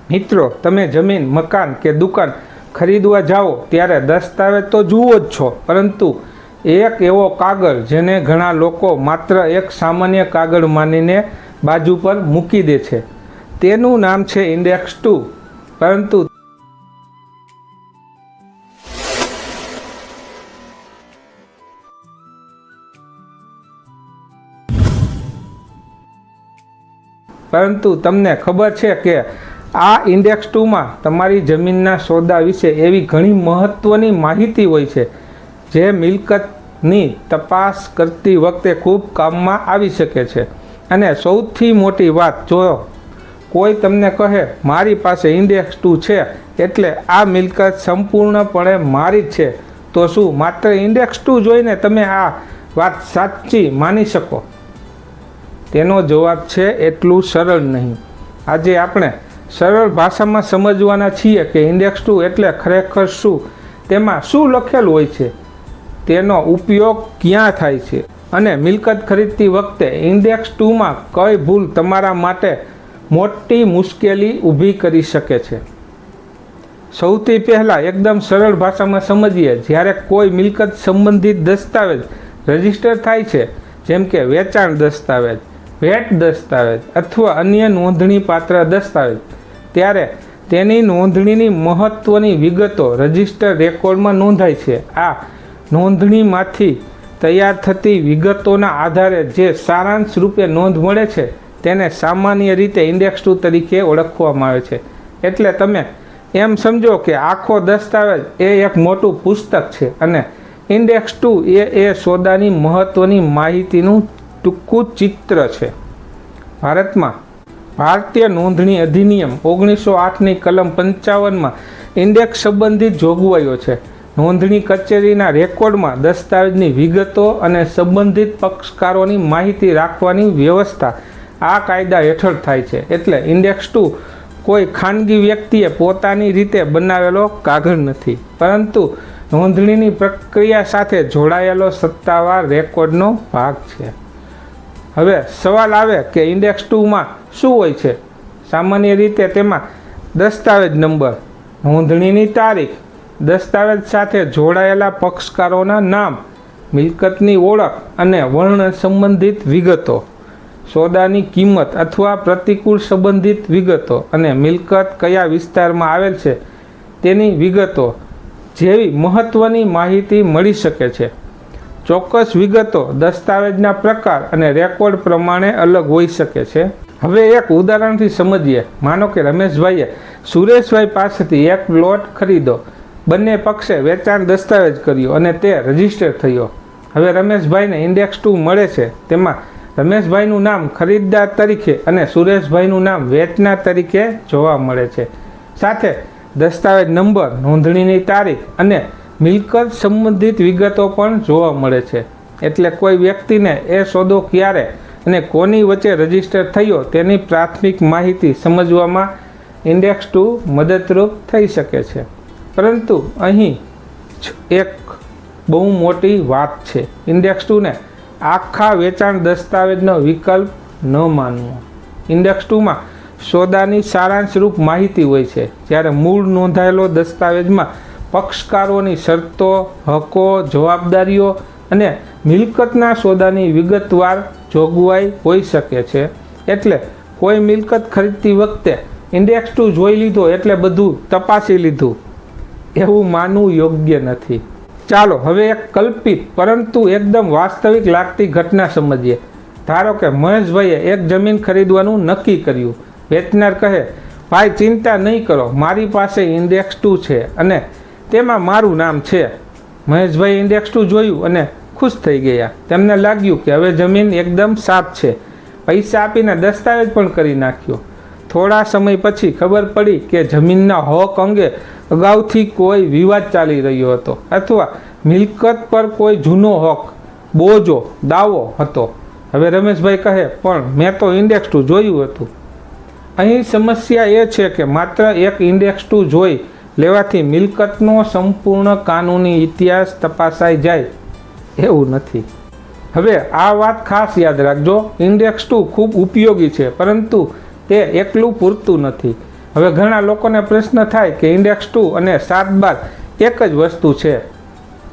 મિત્રો, તમે જમીન, મકાન કે દુકાન ખરીદવા જાઓ ત્યારે દસ્તાવેજ તો જુઓ જ છો, પરંતુ એક એવો કાગળ જેને ઘણા લોકો માત્ર એક સામાન્ય કાગળ માનીને બાજુ પર મૂકી દે છે, તેનું નામ છે ઇન્ડેક્સ 2. પરંતુ તમને ખબર છે કે આ ઇન્ડેક્સ 2માં તમારી જમીનના સોદા વિશે એવી ઘણી મહત્ત્વની માહિતી હોય છે જે મિલકતની તપાસ કરતી વખતે ખૂબ કામમાં આવી શકે છે. અને સૌથી મોટી વાત, જો કોઈ તમને કહે મારી પાસે ઇન્ડેક્સ 2 છે એટલે આ મિલકત સંપૂર્ણપણે મારી જ છે, તો શું માત્ર ઇન્ડેક્સ 2 જોઈને તમે આ વાત સાચી માની શકો? તેનો જવાબ છે એટલું સરળ નહીં. આજે આપણે સરળ ભાષામાં સમજવાના છીએ કે ઇન્ડેક્સ 2 એટલે ખરેખર શું, તેમાં શું લખેલું હોય છે, તેનો ઉપયોગ ક્યાં થાય છે, અને મિલકત ખરીદતી વખતે ઇન્ડેક્સ 2માં કઈ ભૂલ તમારા માટે મોટી મુશ્કેલી ઊભી કરી શકે છે. સૌથી પહેલાં એકદમ સરળ ભાષામાં સમજીએ. જ્યારે કોઈ મિલકત સંબંધિત દસ્તાવેજ રજીસ્ટર થાય છે, જેમ કે વેચાણ દસ્તાવેજ, ભેટ દસ્તાવેજ અથવા અન્ય નોંધણીપાત્ર દસ્તાવેજ, ત્યારે તેની નોંધણીની મહત્ત્વની વિગતો રજિસ્ટર રેકોર્ડમાં નોંધાય છે. આ નોંધણીમાંથી તૈયાર થતી વિગતોના આધારે જે સારાંશ રૂપે નોંધ મળે છે તેને સામાન્ય રીતે ઇન્ડેક્સ 2 તરીકે ઓળખવામાં આવે છે. એટલે તમે એમ સમજો કે આખો દસ્તાવેજ એ એક મોટું પુસ્તક છે અને ઇન્ડેક્સ 2 એ સોદાની મહત્ત્વની માહિતીનું ટૂંકું ચિત્ર છે. ભારતમાં ભારતીય નોંધણી અધિનિયમ 1908ની કલમ 55માં ઇન્ડેક્સ સંબંધિત જોગવાઈઓ છે. નોંધણી કચેરીના રેકોર્ડમાં દસ્તાવેજની વિગતો અને સંબંધિત પક્ષકારોની માહિતી રાખવાની વ્યવસ્થા આ કાયદા હેઠળ થાય છે. એટલે ઇન્ડેક્સ 2 કોઈ ખાનગી વ્યક્તિએ પોતાની રીતે બનાવેલો કાગળ નથી, પરંતુ નોંધણીની પ્રક્રિયા સાથે જોડાયેલો સત્તાવાર રેકોર્ડનો ભાગ છે. હવે સવાલ આવે કે ઇન્ડેક્સ 2માં શું હોય છે? સામાન્ય રીતે તેમાં દસ્તાવેજ નંબર, નોંધણીની તારીખ, દસ્તાવેજ સાથે જોડાયેલા પક્ષકારોના નામ, મિલકતની ઓળખ અને વર્ણન સંબંધિત વિગતો, સોદાની કિંમત અથવા પ્રતિકૂળ સંબંધિત વિગતો અને મિલકત કયા વિસ્તારમાં આવેલ છે તેની વિગતો જેવી મહત્ત્વની માહિતી મળી શકે છે. ચોક્કસ વિગતો દસ્તાવેજના પ્રકાર અને રેકોર્ડ પ્રમાણે અલગ હોઈ શકે છે. હવે એક ઉદાહરણથી સમજીએ. માનો કે રમેશભાઈએ સુરેશભાઈ પાસેથી એક પ્લોટ ખરીદો. બંને પક્ષે વેચાણ દસ્તાવેજ કર્યો અને તે રજીસ્ટર થયો. હવે રમેશભાઈને ઇન્ડેક્સ 2 મળે છે. તેમાં રમેશભાઈનું નામ ખરીદદાર તરીકે અને સુરેશભાઈનું નામ વેચનાર તરીકે જોવા મળે છે. સાથે દસ્તાવેજ નંબર, નોંધણીની તારીખ અને મિલકત સંબંધિત વિગતો પણ જોવા મળે છે. એટલે કોઈ વ્યક્તિને એ સોદો ક્યારે અને કોની વચ્ચે રજીસ્ટર થયો તેની પ્રાથમિક માહિતી સમજવામાં ઇન્ડેક્સ 2 મદદરૂપ થઈ શકે છે. પરંતુ અહીં એક બહુ મોટી વાત છે. ઇન્ડેક્સ 2ને આખા વેચાણ દસ્તાવેજનો વિકલ્પ ન માનવો. ઇન્ડેક્સ 2માં સોદાની સારાંશરૂપ માહિતી હોય છે, જ્યારે મૂળ નોંધાયેલો દસ્તાવેજમાં પક્ષકારોની શરતો, હકો, જવાબદારીઓ અને મિલકતના સોદાની વિગતવાર જોગવાઈ હોઈ શકે છે. એટલે કોઈ મિલકત ખરીદતી વખતે ઇન્ડેક્સ 2 જોઈ લીધો એટલે બધું તપાસી લીધું એવું માનવું યોગ્ય નથી. ચાલો હવે એક કલ્પિત પરંતુ એકદમ વાસ્તવિક લાગતી ઘટના સમજીએ. ધારો કે મહેશભાઈએ એક જમીન ખરીદવાનું નક્કી કર્યું. વેચનાર કહે, ભાઈ ચિંતા નહીં કરો, મારી પાસે ઇન્ડેક્સ 2 છે અને તેમાં મારું નામ છે. મહેશભાઈ ઇન્ડેક્સ 2 જોયું અને ખુશ થઈ ગયા. તેમને લાગ્યું કે હવે જમીન એકદમ સાફ છે. પૈસા આપીને દસ્તાવેજ પણ કરી નાખ્યો. થોડા સમય પછી ખબર પડી કે જમીનના હક અંગે અગાઉથી કોઈ વિવાદ ચાલી રહ્યો હતો અથવા મિલકત પર કોઈ જૂનો હક, બોજો, દાવો હતો. હવે રમેશભાઈ કહે, પણ મેં તો ઇન્ડેક્સ 2 જોયું હતું. અહીં સમસ્યા એ છે કે માત્ર એક ઇન્ડેક્સ 2 જોઈ લેવાથી મિલકતનો સંપૂર્ણ કાનૂની ઇતિહાસ તપાસાઈ જાય એવું નથી. હવે આ વાત ખાસ યાદ રાખજો. ઇન્ડેક્સ 2 ખૂબ ઉપયોગી છે, પરંતુ તે એકલું પૂરતું નથી. હવે ઘણા લોકોને પ્રશ્ન થાય કે ઇન્ડેક્સ 2 અને 7/12 એક જ વસ્તુ છે.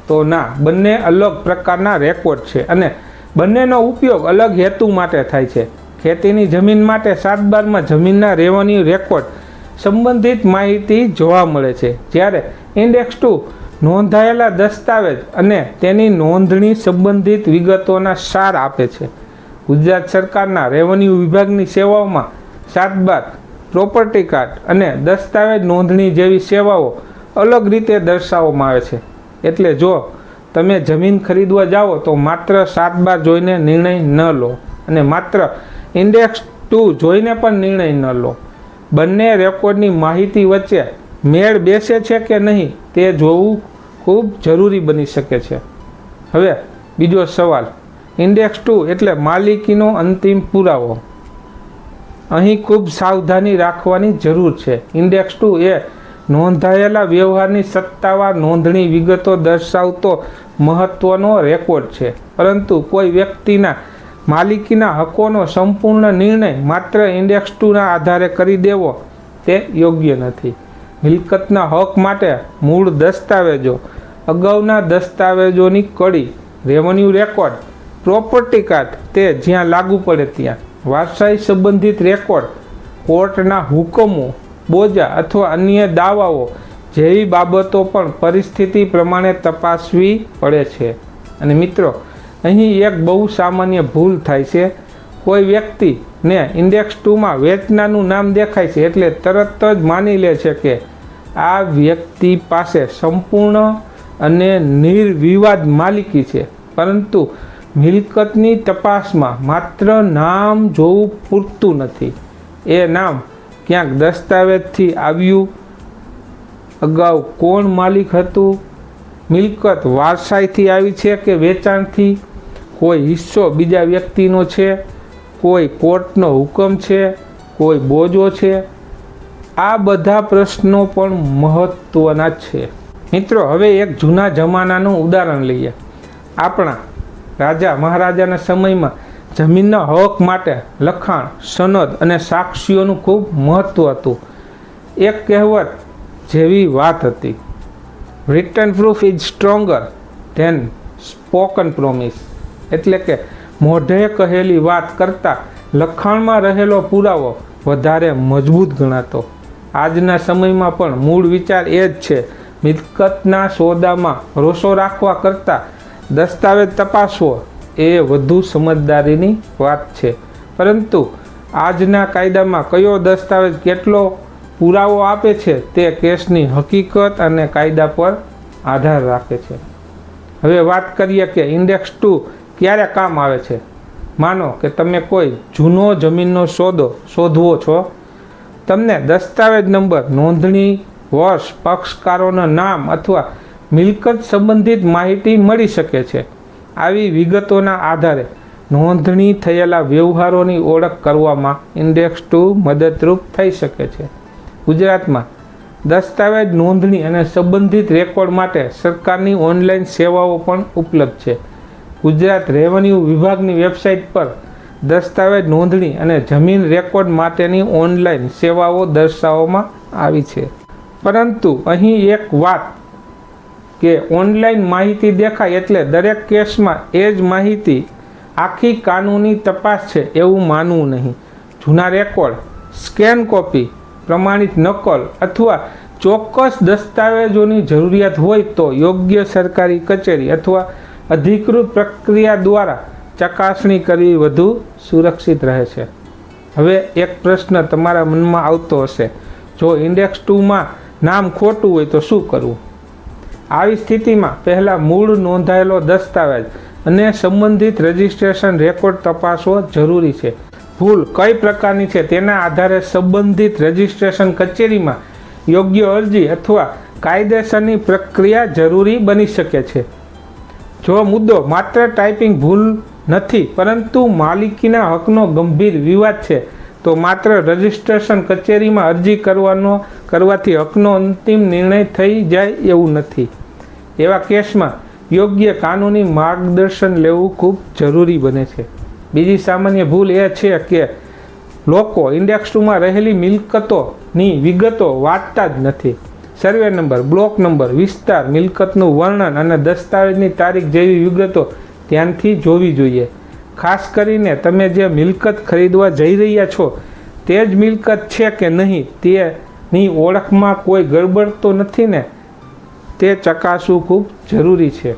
તો ના, બંને અલગ પ્રકારના રેકોર્ડ છે અને બંનેનો ઉપયોગ અલગ હેતુ માટે થાય છે. ખેતીની જમીન માટે 7/12માં જમીનના રેવન્યુ રેકોર્ડ સંબંધિત માહિતી જોવા મળે છે, જ્યારે ઇન્ડેક્સ 2 નોંધાયેલા દસ્તાવેજ અને તેની નોંધણી સંબંધિત વિગતોના સાર આપે છે. ગુજરાત સરકારના રેવન્યુ વિભાગની સેવાઓમાં 7/12 પ્રોપર્ટી કાર્ડ અને દસ્તાવેજ નોંધણી જેવી સેવાઓ અલગ રીતે દર્શાવવામાં આવે છે. એટલે જો તમે જમીન ખરીદવા જાઓ તો માત્ર 7/12 જોઈને નિર્ણય ન લો અને માત્ર ઇન્ડેક્સ 2 જોઈને પણ નિર્ણય ન લો. બંને રેકોર્ડની માહિતી વચ્ચે મેળ બેસે છે કે નહીં તે જોવું ખૂબ જરૂરી બની શકે છે. હવે બીજો સવાલ, ઇન્ડેક્સ 2 એટલે માલિકીનો અંતિમ પુરાવો. અહીં ખૂબ સાવધાની રાખવાની જરૂર છે. ઇન્ડેક્સ 2 એ નોંધાયેલા વ્યવહારની સત્તાવાર નોંધણી વિગતો દર્શાવતો મહત્વનો રેકોર્ડ છે, પરંતુ કોઈ વ્યક્તિના માલિકીના હકોનો સંપૂર્ણ નિર્ણય માત્ર ઇન્ડેક્સ 2ના આધારે કરી દેવો તે યોગ્ય નથી. મિલકતના હક માટે મૂળ દસ્તાવેજો, અગાઉના દસ્તાવેજોની કડી, રેવન્યુ રેકોર્ડ, પ્રોપર્ટી કાર્ડ તે જ્યાં લાગુ પડે ત્યાં, વારસાઈ સંબંધિત રેકોર્ડ, કોર્ટના હુકમો, બોજા અથવા અન્ય દાવાઓ જેવી બાબતો પણ પરિસ્થિતિ પ્રમાણે તપાસવી પડે છે. અને મિત્રો, અહીં એક બહુ સામાન્ય ભૂલ થાય છે. કોઈ વ્યક્તિને ઇન્ડેક્સ 2માં વેચનાનું નામ દેખાય છે એટલે તરત જ માની લે છે કે આ વ્યક્તિ પાસે સંપૂર્ણ અને નિર્વિવાદ માલિકી છે, પરંતુ મિલકતની તપાસમાં માત્ર નામ જોવું પૂરતું નથી. એ નામ ક્યાંક દસ્તાવેજથી આવ્યું, અગાઉ કોણ માલિક હતું, મિલકત વારસાઈથી આવી છે કે વેચાણથી, કોઈ હિસ્સો બીજા વ્યક્તિનો છે, કોઈ કોર્ટનો હુકમ છે, કોઈ બોજો છે. આ બધા પ્રશ્નો પણ મહત્વના છે. મિત્રો, હવે એક જૂના જમાનાનું ઉદાહરણ લઈએ. આપણા રાજા મહારાજાના સમયમાં જમીનના હક માટે લખાણ, સનદ અને સાક્ષીઓનું ખૂબ મહત્વ હતું. એક કહેવત જેવી વાત હતી, written proof is stronger than spoken promise. એટલે કે મોઢે કહેલી વાત કરતાં લખાણમાં રહેલો પુરાવો વધારે મજબૂત ગણાતો. આજના સમયમાં પણ મૂળ વિચાર એ જ છે. મિલકતના સોદામાં ભરોસો રાખવા કરતાં દસ્તાવેજ તપાસવો એ વધુ સમજદારીની વાત છે. પરંતુ આજના કાયદામાં કયો દસ્તાવેજ કેટલો પુરાવો આપે છે તે કેસની હકીકત અને કાયદા પર આધાર રાખે છે. હવે વાત કરીએ કે ઇન્ડેક્સ 2 ક્યારે કામ આવે છે. માનો કે તમે કોઈ જૂનો જમીનનો સોદો શોધવો છો. તમને દસ્તાવેજ નંબર, નોંધણી વર્ષ, પક્ષકારોના નામ અથવા મિલકત સંબંધિત માહિતી મળી શકે છે. આવી વિગતોના આધારે નોંધણી થયેલા વ્યવહારોની ઓળખ કરવામાં ઇન્ડેક્સ 2 મદદરૂપ થઈ શકે છે. ગુજરાતમાં દસ્તાવેજ નોંધણી અને સંબંધિત રેકોર્ડ માટે સરકારની ઓનલાઈન સેવાઓ પણ ઉપલબ્ધ છે. ગુજરાત રેવન્યુ વિભાગની વેબસાઇટ પર દસ્તાવેજ નોંધણી અને જમીન રેકોર્ડ માટેની ઓનલાઈન સેવાઓ દર્શાવવામાં આવી છે. પરંતુ અહીં એક વાત કે ઓનલાઈન માહિતી દેખાય એટલે દરેક કેસમાં એ જ માહિતી આખી કાનૂની તપાસ છે એવું માનવું નહીં. જૂના રેકોર્ડ, સ્કેન કોપી, પ્રમાણિત નકલ અથવા ચોક્કસ દસ્તાવેજોની જરૂરિયાત હોય તો યોગ્ય સરકારી કચેરી અથવા અધિકૃત પ્રક્રિયા દ્વારા ચકાસણી કરવી વધુ સુરક્ષિત રહે છે. હવે એક પ્રશ્ન તમારા મનમાં આવતો હશે, જો ઇન્ડેક્સ 2માં નામ ખોટું હોય તો શું કરવું? આવી સ્થિતિમાં પહેલાં મૂળ નોંધાયેલો દસ્તાવેજ અને સંબંધિત રજિસ્ટ્રેશન રેકોર્ડ તપાસવો જરૂરી છે. ભૂલ કઈ પ્રકારની છે તેના આધારે સંબંધિત રજિસ્ટ્રેશન કચેરીમાં યોગ્ય અરજી અથવા કાયદેસરની પ્રક્રિયા જરૂરી બની શકે છે. જો મુદ્દો માત્ર ટાઈપિંગ ભૂલ નથી પરંતુ માલિકીના હકનો ગંભીર વિવાદ છે તો માત્ર રજિસ્ટ્રેશન કચેરીમાં અરજી કરવાથી હકનો અંતિમ નિર્ણય થઈ જાય એવું નથી. એવા કેસમાં યોગ્ય કાનૂની માર્ગદર્શન લેવું ખૂબ જરૂરી બને છે. બીજી સામાન્ય ભૂલ એ છે કે લોકો ઇન્ડેક્સ 2માં રહેલી મિલકતો મિલકતની વિગતો વાંચતા જ નથી. સર્વે નંબર, બ્લોક નંબર, વિસ્તાર, મિલકતનું વર્ણન અને દસ્તાવેજની તારીખ જેવી વિગતો ધ્યાનથી જોવી જોઈએ. ખાસ કરીને તમે જે મિલકત ખરીદવા જઈ રહ્યા છો તે જ મિલકત છે કે નહીં, તેની ઓળખમાં કોઈ ગડબડ તો નથી ને, તે ચકાસવું ખૂબ જરૂરી છે.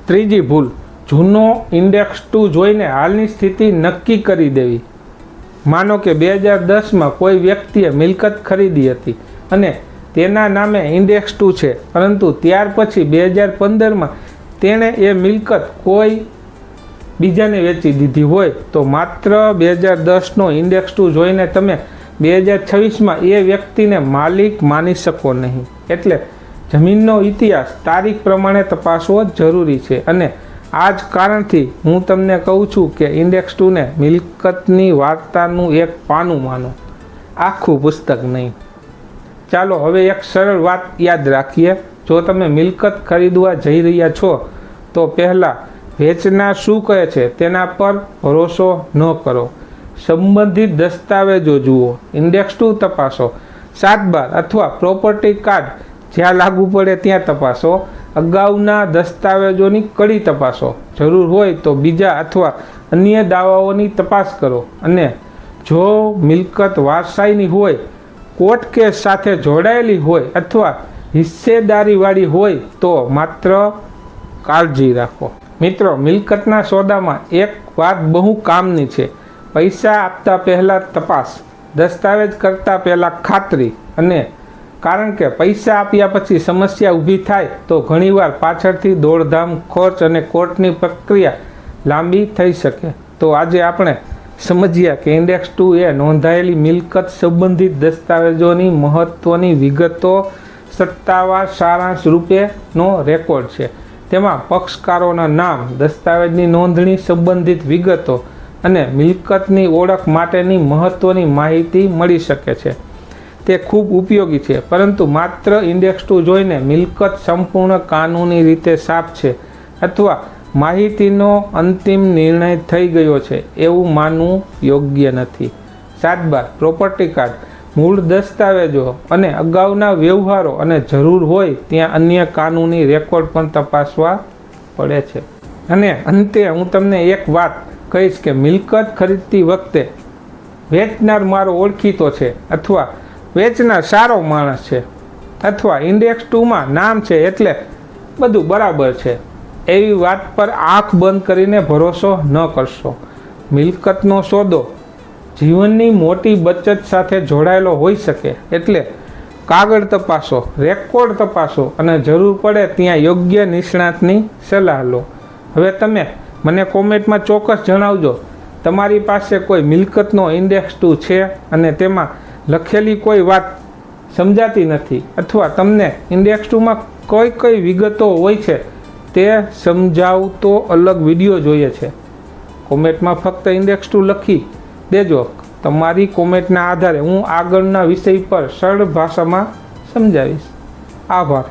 ત્રીજી ભૂલ, જૂનો ઇન્ડેક્સ 2 જોઈને હાલની સ્થિતિ નક્કી કરી દેવી. માનો કે 2010માં કોઈ વ્યક્તિએ મિલકત ખરીદી હતી અને તેના નામે ઇન્ડેક્સ 2 છે, પરંતુ ત્યાર પછી 2015માં તેણે એ મિલકત કોઈ બીજાને વેચી દીધી હોય તો માત્ર 2010નો ઇન્ડેક્સ 2 જોઈને તમે 2026માં એ વ્યક્તિને માલિક માની શકો નહીં. એટલે જમીનનો ઇતિહાસ તારીખ પ્રમાણે તપાસવો જરૂરી છે અને આ જ કારણથી હું તમને કહું છું કે ઇન્ડેક્સ 2ને મિલકતની વાર્તાનું એક પાનું માનો, આખું પુસ્તક નહીં. ચાલો હવે એક સરળ વાત યાદ રાખીએ. જો તમે મિલકત ખરીદવા જઈ રહ્યા છો તો પહેલાં વેચનાર શું કહે છે તેના પર ભરોસો ન કરો. સંબંધિત દસ્તાવેજો જુઓ, ઇન્ડેક્સ 2 તપાસો, 7/12 અથવા પ્રોપર્ટી કાર્ડ જ્યાં લાગુ પડે ત્યાં તપાસો, અગાઉના દસ્તાવેજોની કડી તપાસો, જરૂર હોય તો બીજા અથવા અન્ય દાવાઓની તપાસ કરો અને જો મિલકત વારસાઈની હોય, કોર્ટ કેસ સાથે જોડાયેલી હોય અથવા હિસ્સેદારીવાળી હોય તો માત્ર કાળજી રાખો. મિત્રો, મિલકતના સોદામાં એક વાત બહુ કામની છે. પૈસા આપતા પહેલાં તપાસ, દસ્તાવેજ કરતાં પહેલાં ખાતરી. અને કારણ કે પૈસા આપ્યા પછી સમસ્યા ઊભી થાય તો ઘણીવાર પાછળથી દોડધામ, ખર્ચ અને કોર્ટની પ્રક્રિયા લાંબી થઈ શકે. તો આજે આપણે સમજ્યા કે ઇન્ડેક્સ 2 એ નોંધાયેલી મિલકત સંબંધિત દસ્તાવેજોની મહત્ત્વની વિગતો સત્તાવાર સારાંશ રૂપેનો રેકોર્ડ છે. તેમાં પક્ષકારોના નામ, દસ્તાવેજની નોંધણી સંબંધિત વિગતો અને મિલકતની ઓળખ માટેની મહત્ત્વની માહિતી મળી શકે છે. તે ખૂબ ઉપયોગી છે, પરંતુ માત્ર ઇન્ડેક્સ 2 જોઈને મિલકત સંપૂર્ણ કાનૂની રીતે સાફ છે અથવા માહિતીનો અંતિમ નિર્ણય થઈ ગયો છે એવું માનવું યોગ્ય નથી. 7/12 પ્રોપર્ટી કાર્ડ, મૂળ દસ્તાવેજો અને અગાઉના વ્યવહારો અને જરૂર હોય ત્યાં અન્ય કાનૂની રેકોર્ડ પણ તપાસવા પડે છે. અને અંતે હું તમને એક વાત કહીશ કે મિલકત ખરીદતી વખતે વેચનાર મારો ઓળખીતો છે અથવા વેચનાર સારો માણસ છે અથવા ઇન્ડેક્સ 2માં નામ છે એટલે બધું બરાબર છે, એવી વાત પર આંખ બંધ કરીને ભરોસો ન કરશો. મિલકતનો સોદો જીવનની મોટી બચત સાથે જોડાયેલો હોઈ શકે, એટલે કાગળ તપાસો, રેકોર્ડ તપાસો અને જરૂર પડે ત્યાં યોગ્ય નિષ્ણાતની સલાહ લો. હવે તમે મને કોમેન્ટમાં ચોક્કસ જણાવજો, તમારી પાસે કોઈ મિલકતનો ઇન્ડેક્સ 2 છે અને તેમાં લખેલી કોઈ વાત સમજાતી નથી અથવા તમને ઇન્ડેક્સ 2માં કઈ વિગતો હોય છે તે સમજાવતો અલગ વિડીયો જોઈએ છે. કોમેન્ટમાં ફક્ત ઇન્ડેક્સ 2 લખી દેજો. તમારી કોમેન્ટના આધારે હું આગળના વિષય પર સરળ ભાષામાં સમજાવીશ. આભાર.